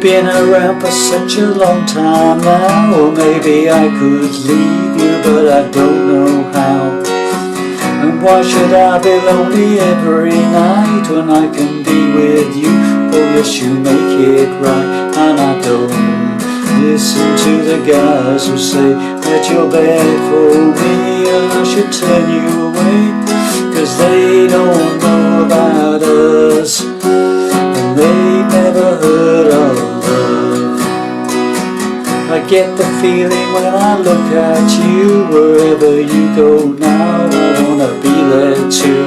You've been around for such a long time now. Or maybe I could leave you, but I don't know how. And why should I be lonely every night when I can be with you? Oh yes, you make it right. And I don't listen to the guys who say that you're bad for me, and I should turn you away, 'cause they don't know about us, and they've never heard of love. I get the feeling when I look at you, wherever you go now, I wanna be there too.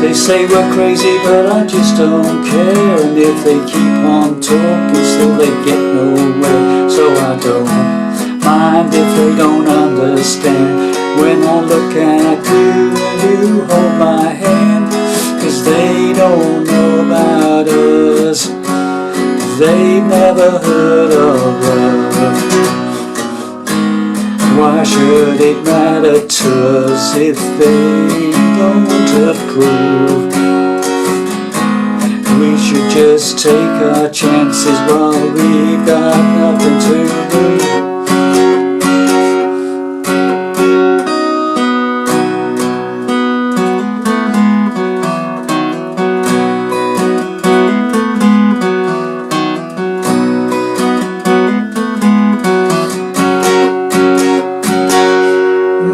They say we're crazy, but I just don't care, and if they keep on talking, still they get nowhere. So I don't mind if they don't understand when I look at you and you hold my hand, 'cause they don't know about us, they've never heard of love. Why should it matter to us if they don't approve? We should just take our chances while we've got nothing to lose.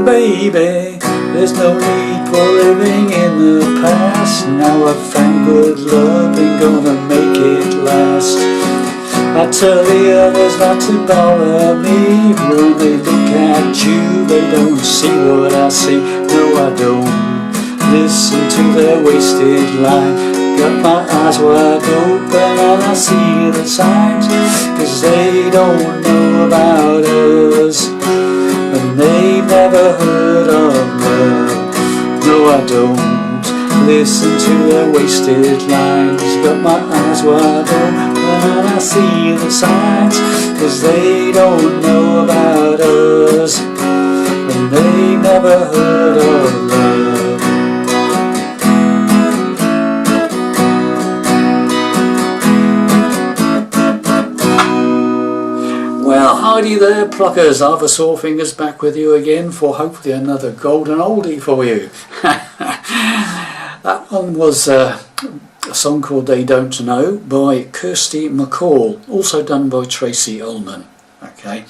Baby, there's no need for living in the past. Now I've found good love, ain't gonna make it last. I tell the others not to bother me. When they look at you, they don't see what I see. No, I don't listen to their wasted line. Got my eyes wide open and I see the signs, 'cause they don't know about us, and they've never heard of love. No, I don't listen to their wasted lines. Got my eyes wide open and I see the signs, 'cause they don't know about us, and they've never heard of love. Well, howdy there, pluckers. Arthur Sawfingers back with you again for hopefully another golden oldie for you. That one was a song called They Don't Know by Kirsty MacColl, also done by Tracey Ullman, okay,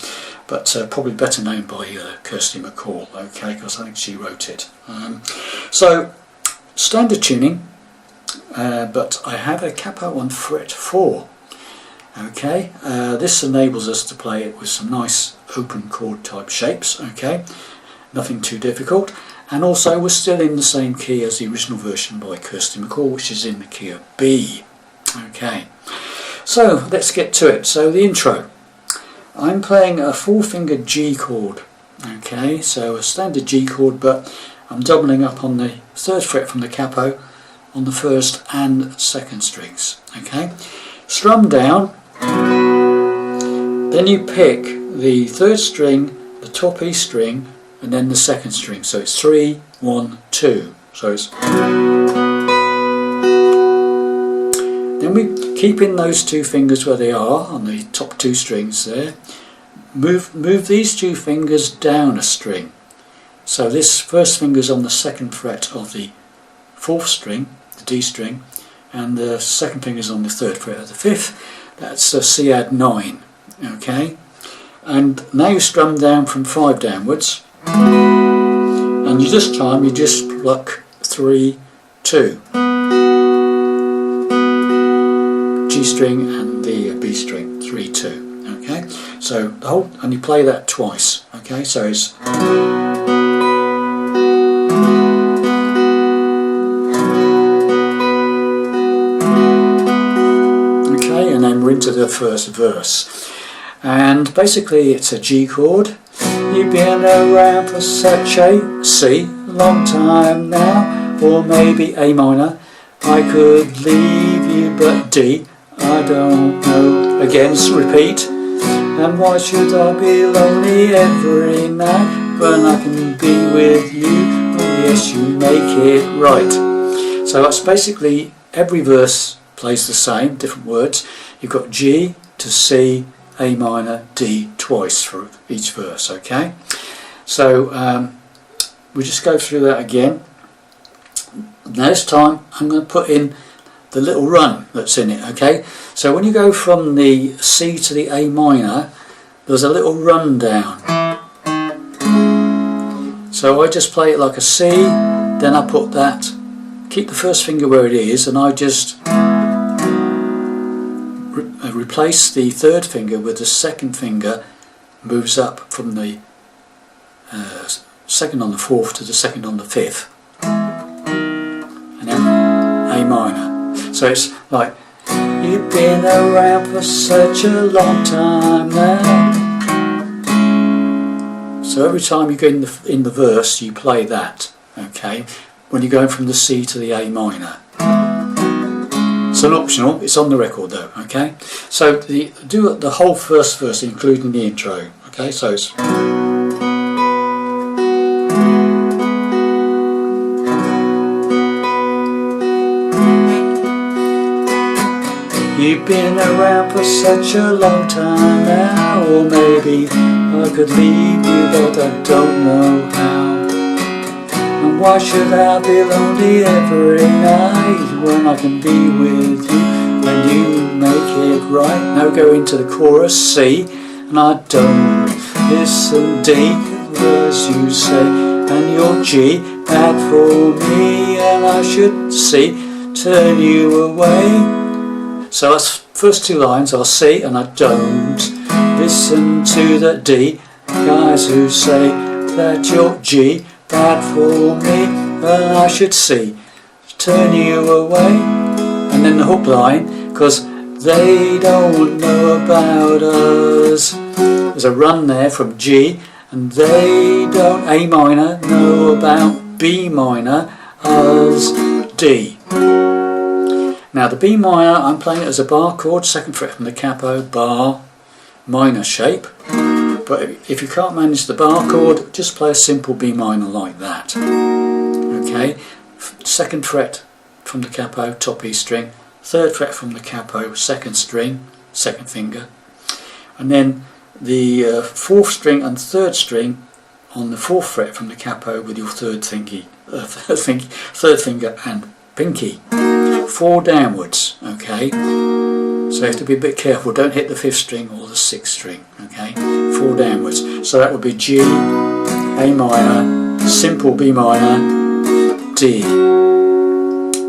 but probably better known by Kirsty MacColl, okay, because I think she wrote it. So, standard tuning, but I have a capo on fret 4. Okay, this enables us to play it with some nice open chord type shapes, okay, nothing too difficult, and also we're still in the same key as the original version by Kirsty MacColl, which is in the key of B. Okay, so let's get to it. So the intro, I'm playing a 4-fingered G chord, okay, so a standard G chord, but I'm doubling up on the 3rd fret from the capo on the 1st and 2nd strings, okay. Strum down, then you pick the 3rd string, the top E string, and then the 2nd string. So it's 3, 1, 2. So it's. Then we keep in those 2 fingers where they are on the top 2 strings there. Move these 2 fingers down a string. So this first finger's on the 2nd fret of the 4th string, the D string, and the 2nd finger's on the 3rd fret of the 5th. That's a C add 9, okay. And now you strum down from 5 downwards, and this time you just pluck 3, 2, G string and the B string, 3, 2, okay. So the whole, and you play that twice, okay. So it's. And then we're into the first verse, and basically it's a G chord. You've been around for such a C long time now, or maybe A minor. I could leave you, but D, I don't know. Again, repeat. And why should I be lonely every night when I can be with you? Oh yes, you make it right. So that's basically every verse plays the same, different words. you've got G to C, A minor, D twice for each verse, okay? So we'll just go through that again. Now this time I'm going to put in the little run that's in it, okay? So when you go from the C to the A minor, there's a little run down. So I just play it like a C, then I put that, keep the first finger where it is, and I just replace the third finger with the second finger, moves up from the second on the fourth to the second on the fifth, and then A minor. So it's like, you've been around for such a long time now. So every time you go in the verse, you play that, okay, when you're going from the C to the A minor. It's an optional, it's on the record though, okay? So do the whole first verse, including the intro, okay? So it's... You've been around for such a long time now, or maybe I could leave you, but I don't know how. And why should I be lonely every night when I can be with you when you make it right? Now go into the chorus, C, and I don't listen D, as you say, and your G, bad for me, and I should C, turn you away. So that's first two lines are C and I don't listen to the D, guys who say that you're G, bad for me, and I should C, turn you away. And then the hook line, because they don't know about us. There's a run there from G, and they don't, A minor, know about B minor as D. Now the B minor, I'm playing it as a bar chord, second fret from the capo, bar, minor shape. But if you can't manage the bar chord, just play a simple B minor like that. Okay, second fret from the capo, top E string, third fret from the capo, second string, second finger, and then the fourth string and third string on the fourth fret from the capo with your third finger and pinky. 4 downwards, okay? So you have to be a bit careful, don't hit the 5th string or the 6th string, okay? 4 downwards. So that would be G, A minor, simple B minor, D.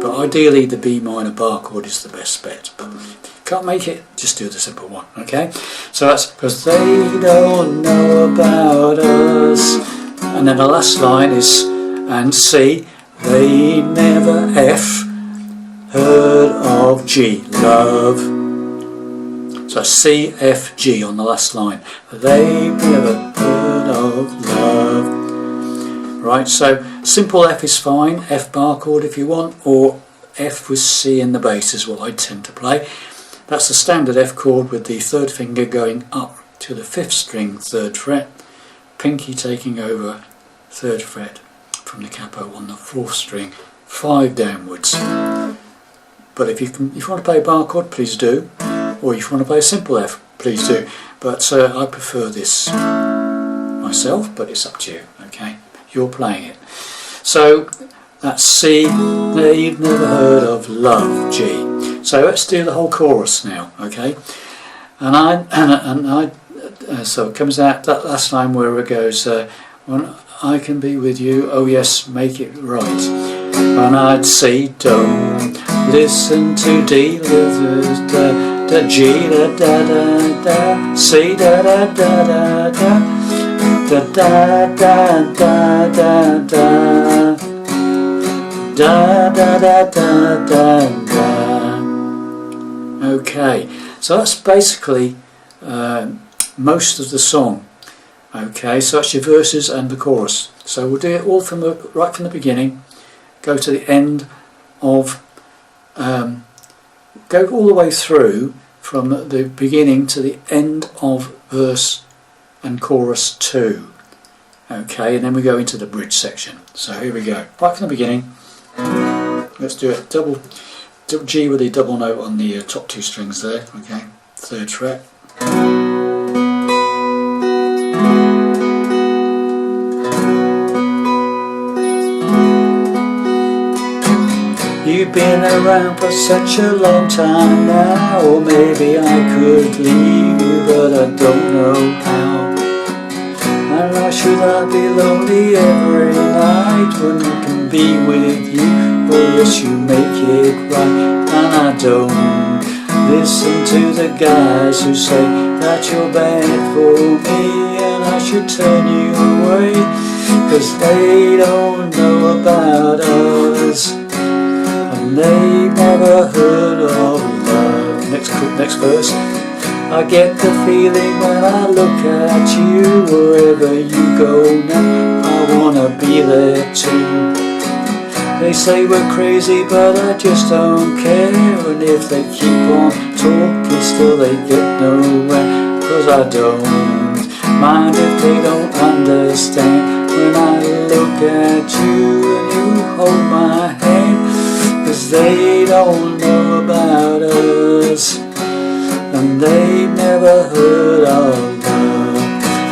But ideally the B minor bar chord is the best bet. But if you can't make it, just do the simple one, okay? So that's because they don't know about us. And then the last line is, and C, they never F heard of G, love. So C, F, G on the last line. They never heard of love. Right, so simple F is fine, F bar chord if you want, or F with C in the bass is what I tend to play. That's the standard F chord with the third finger going up to the 5th string, 3rd fret, pinky taking over 3rd fret from the capo on the 4th string, 5 downwards. But if you want to play a bar chord, please do, or if you want to play a simple F, please do. But I prefer this myself, but it's up to you, okay? You're playing it. So that's C, they've never heard of love, G. So let's do the whole chorus now, okay? So it comes out that last line where it goes, when I can be with you, oh yes, make it right. And I'd C, don't listen to D, da G, da da da da, C, da da da da da, da da da da da da, da da da da da da. Okay, so that's basically most of the song. Okay, so that's your verses and the chorus. So we'll do it all right from the beginning, go to the end of, go all the way through from the beginning to the end of verse and chorus 2. Okay, and then we go into the bridge section. So here we go, right from the beginning. Let's do it double G with the double note on the top 2 strings there. Okay, 3rd fret. You've been around for such a long time now, or maybe I could leave you, but I don't know how. And why should I be lonely every night when I can be with you? Oh yes, you make it right. And I don't listen to the guys who say that you're bad for me and I should turn you away, 'cause they don't know about us. They've never heard of love. Next verse. I get the feeling when I look at you, wherever you go now, I wanna be there too. They say we're crazy, but I just don't care. And if they keep on talking, still they get nowhere. 'Cause I don't mind if they don't understand when I look at you and you hold my hand. 'Cause they don't know about us, and they've never heard of love.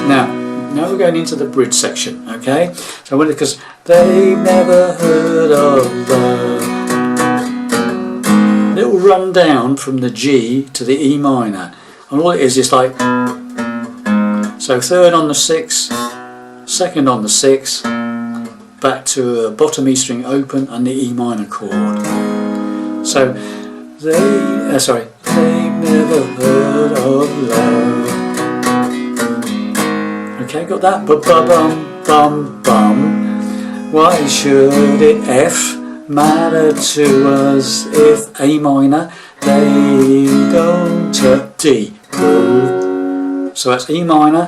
Now we're going into the bridge section, okay? So because they've never heard of love. Little run down from the G to the E minor, and all it is like, so 3rd on the 6, 2nd on the 6, back to a bottom E string open and the E minor chord. So they've never heard of love. Okay, got that? Bum. Why should it F matter to us if A minor they don't D? So that's E minor.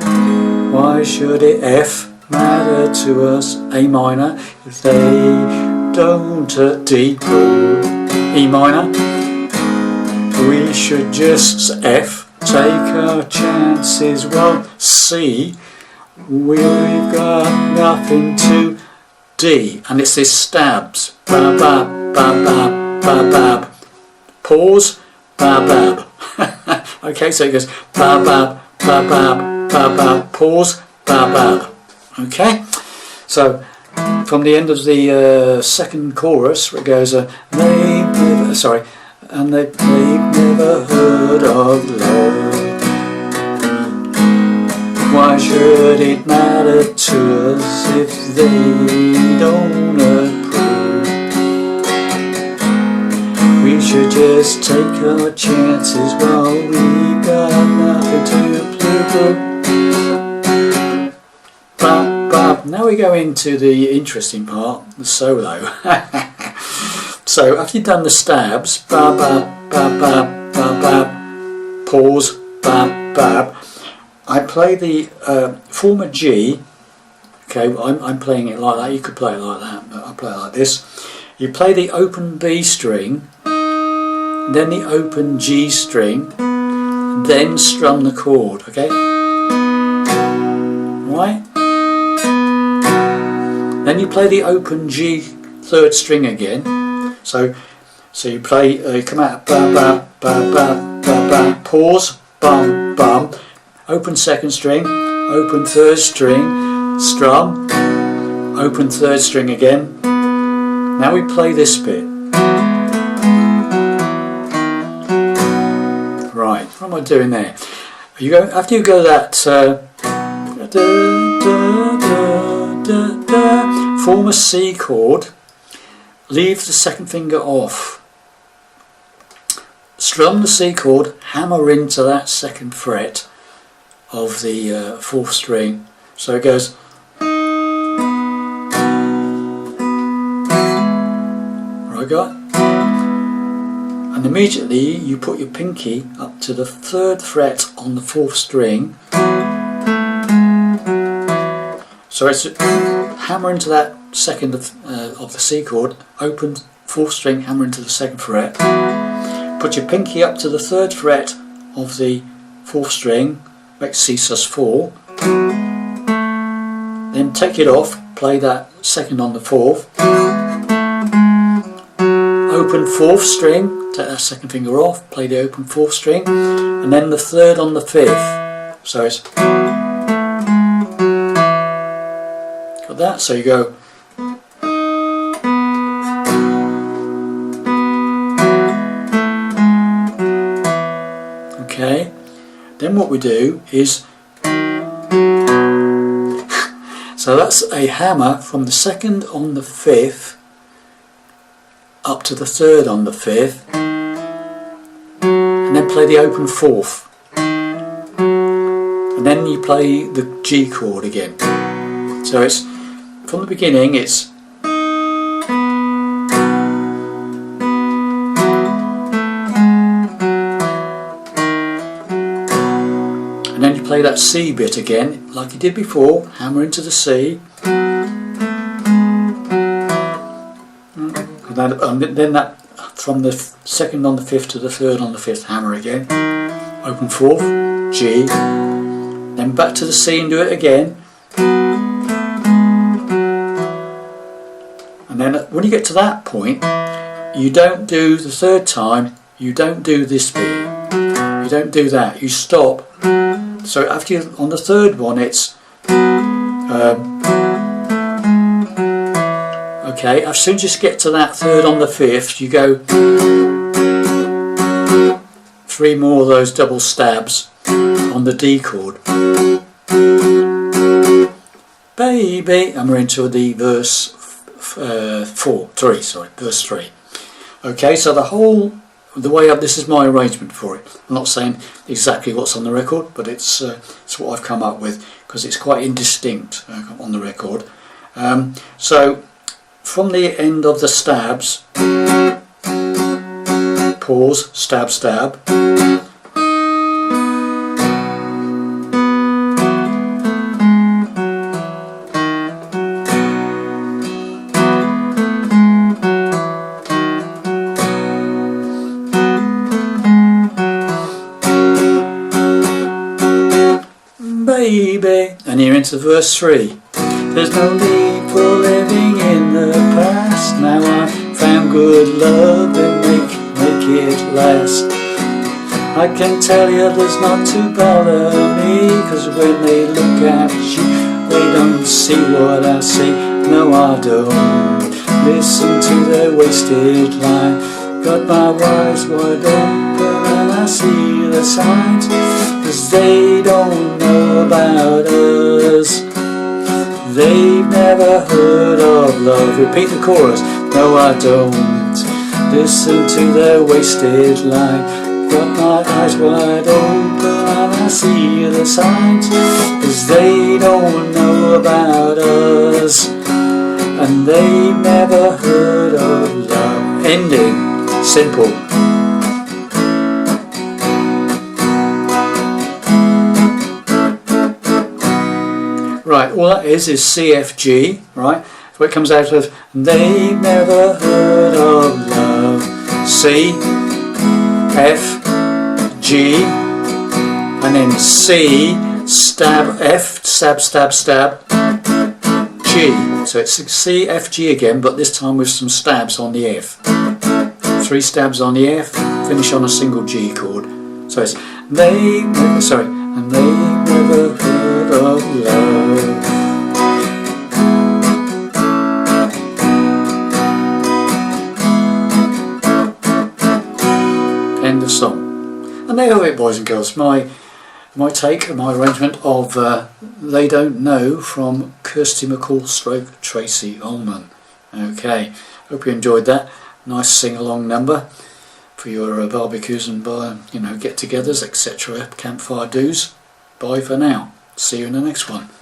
Why should it F matter to us A minor if they don't D? E minor. We should just F, take our chances. Well, C, we've got nothing to D, and it's this stabs. Ba ba ba ba ba ba. Pause. Ba ba. Okay, so it goes ba ba ba ba ba ba. Pause. Ba ba. Okay, so from the end of the 2nd chorus, where it goes, they've never heard of love. Why should it matter to us if they don't approve? We should just take our chances while we've got nothing to prove. Now we go into the interesting part, the solo. So after you've done the stabs, ba ba ba ba ba ba, pause, ba ba, I play the former G. Okay, I'm playing it like that. You could play it like that, but I play it like this. You play the open B string, then the open G string, then strum the chord. Okay, right. Then you play the open G 3rd string again. So you play, you come out ba ba ba ba ba ba, pause, bum bum, open 2nd string, open 3rd string, strum, open 3rd string again. Now we play this bit. Right, what am I doing there? You go after you go that form a C chord, leave the 2nd finger off, strum the C chord, hammer into that 2nd fret of the 4th string, so it goes, right, got, and immediately you put your pinky up to the 3rd fret on the 4th string. So it's hammer into that 2nd of the C chord, open 4th string, hammer into the 2nd fret. Put your pinky up to the 3rd fret of the 4th string, make C sus4. Then take it off, play that 2nd on the 4th. open 4th string, take that 2nd finger off, play the open 4th string, and then the 3rd on the 5th. So it's got that. So you go. Okay. Then what we do is. So that's a hammer from the 2nd on the 5th up to the 3rd on the 5th, and then play the open 4th, and then you play the G chord again. So it's from the beginning, it's and then you play that C bit again like you did before, hammer into the C, and then that from the 2nd on the 5th to the 3rd on the 5th, hammer again, open 4th, G, then back to the C and do it again, and then when you get to that point, you don't do the 3rd time, you don't do this bit, you don't do that, you stop. So after you, on the 3rd one, it's okay. As soon as you get to that 3rd on the 5th, you go 3 more of those double stabs on the D chord. Baby, and we're into the verse 3. Okay, so the way up, this is my arrangement for it. I'm not saying exactly what's on the record, but it's what I've come up with, because it's quite indistinct on the record. So from the end of the stabs, pause, stab, stab, baby, and you're into verse 3. There's no need for living in the past. Now I found good love and make it last. I can tell you there's not to bother me, 'cause when they look at you, they don't see what I see. No, I don't listen to their wasted line. Got my eyes wide open and I see the signs, 'cause they don't know about us. They've never heard of love. Repeat the chorus. No, I don't listen to their wasted line. Got my eyes wide open and I see the signs, 'cause they don't know about us, and they've never heard of love. Ending. Simple. Right, all that is CFG, right? So it comes out of they've never heard of love. C, F, G, and then C, stab, F, stab, stab, stab, G. So it's C, F, G again, but this time with some stabs on the F. 3 stabs on the F, finish on a single G chord. So it's and they've never heard of love. End of song. And there you have it, boys and girls. My take, my arrangement of They Don't Know from Kirsty MacColl / Tracey Ullman. Okay, hope you enjoyed that. Nice sing-along number for your barbecues and get-togethers, etc. Campfire do's. Bye for now. See you in the next one.